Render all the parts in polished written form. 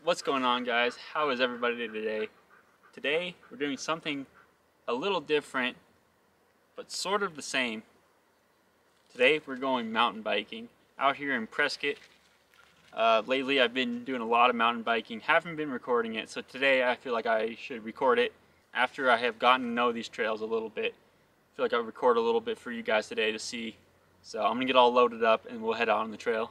What's going on, guys? How is everybody today? Today we're doing something a little different but sort of the same. Today we're going mountain biking out here in Prescott. Lately I've been doing a lot of mountain biking, haven't been recording it, so today I feel like I should record it after I have gotten to know these trails a little bit. I feel like I'll record a little bit for you guys today to see. So I'm gonna get all loaded up and we'll head out on the trail.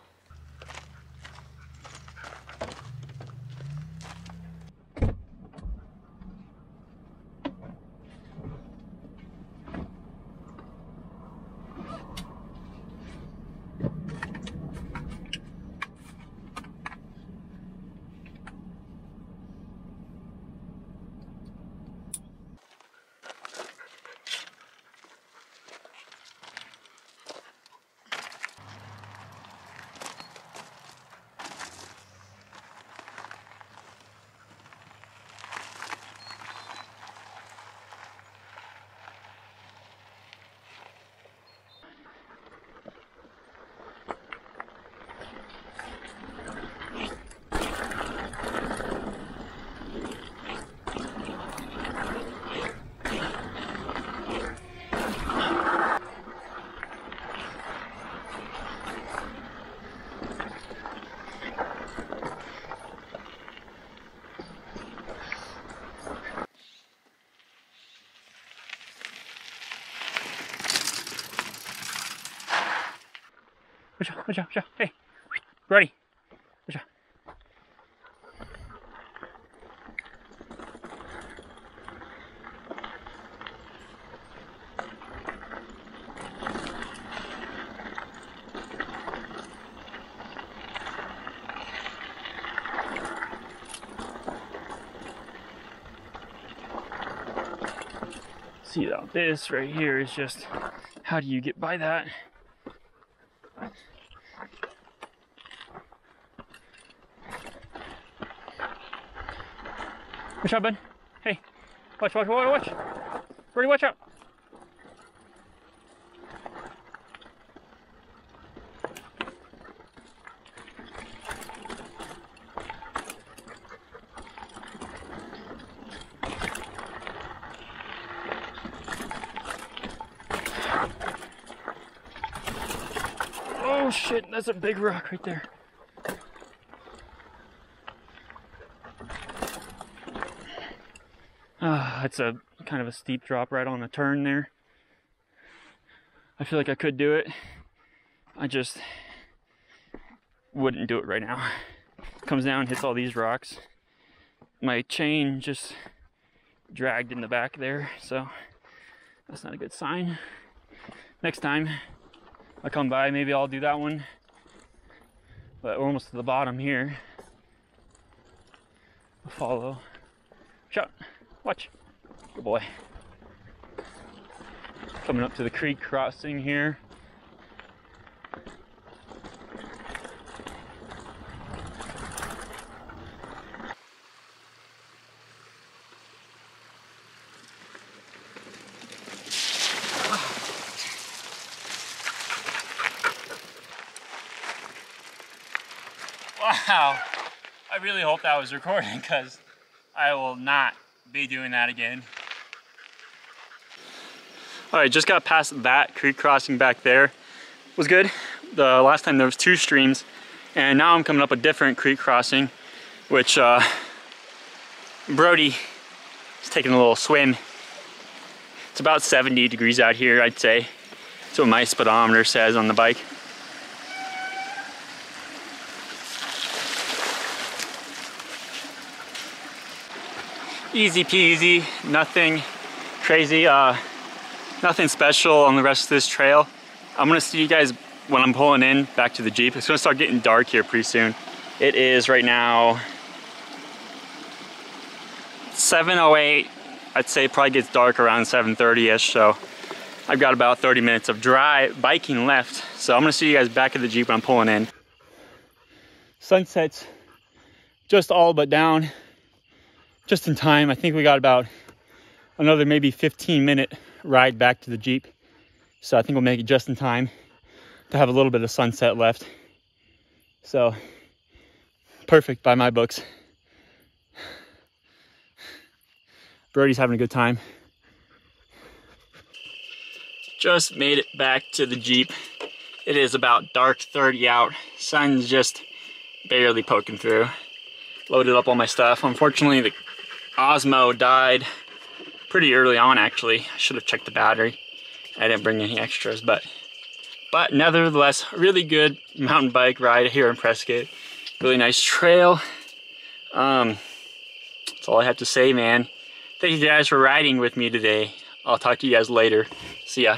Watch out. Hey, Brody. Watch out. See, now this right here is just, how do you get by that? Watch out, bud. Hey, watch. Brody, watch out. Oh shit, that's a big rock right there. It's a kind of a steep drop right on the turn there. I feel like I could do it. I just wouldn't do it right now. Comes down, hits all these rocks. My chain just dragged in the back there, so that's not a good sign. Next time I come by, maybe I'll do that one. But we're almost to the bottom here. I'll follow. Shut. Watch. Good boy. Coming up to the creek crossing here. Wow. I really hope that was recording, because I will not be doing that again. All right, just got past that creek crossing back there. It was good. The last time there was 2 streams, and now I'm coming up a different creek crossing, which Brody is taking a little swim. It's about 70 degrees out here, I'd say. That's what my speedometer says on the bike. Easy peasy, nothing crazy, nothing special on the rest of this trail. I'm gonna see you guys when I'm pulling in back to the Jeep. It's gonna start getting dark here pretty soon. It is right now 7:08. I'd say it probably gets dark around 7:30ish, so I've got about 30 minutes of dry biking left. So I'm gonna see you guys back at the Jeep when I'm pulling in. Sunset's just all but down. Just in time. I think we got about another maybe 15-minute ride back to the Jeep. So I think we'll make it just in time to have a little bit of sunset left. So perfect by my books. Brody's having a good time. Just made it back to the Jeep. It is about dark 30 out. Sun's just barely poking through. Loaded up all my stuff. Unfortunately, the Osmo died pretty early on, actually. I should have checked the battery. I didn't bring any extras, but nevertheless, really good mountain bike ride here in Prescott. Really nice trail. That's all I have to say, man. Thank you guys for riding with me today. I'll talk to you guys later. See ya.